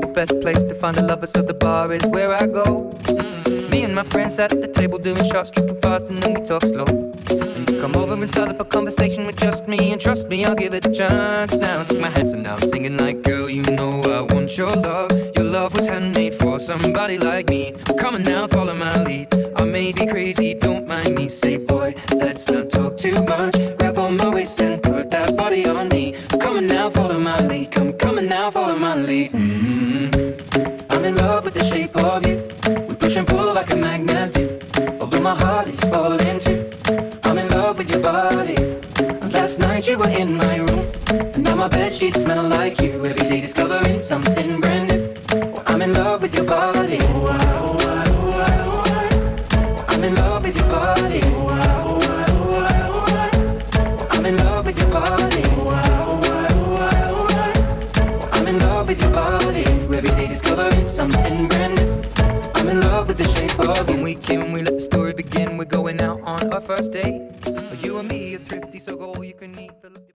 the best place to find a lover, so the bar is where I go. Me and my friends sat at the table doing shots, tripping fast, and then we talk slow. And you come over and start up a conversation with just me, and trust me, I'll give it a chance. Now take my hands and now I'm singing like, girl, you know I want your love. Your love was handmade for somebody like me. Come on now, follow my lead. I may be crazy, don't mind me. Say, boy, let's not talk too much. Grab on my waist and put that body on me. Come on now, follow my lead. Come on now, follow my lead. I'm in love with the shape of you. We push and pull like a magnet do. Although my heart is falling too. I'm in love with your body. And last night you were in my room, and now my bedsheets smell like you. Every day discovering something brand new. Well, I'm in love with your body. I'm in love with your body. I'm in love with your body. I'm in love with your body. Every day discovering something brand new. I'm in love with the shape of you. When we came and we let the story begin, we're going out on our first date. You and me are thrifty, so go all you can eat.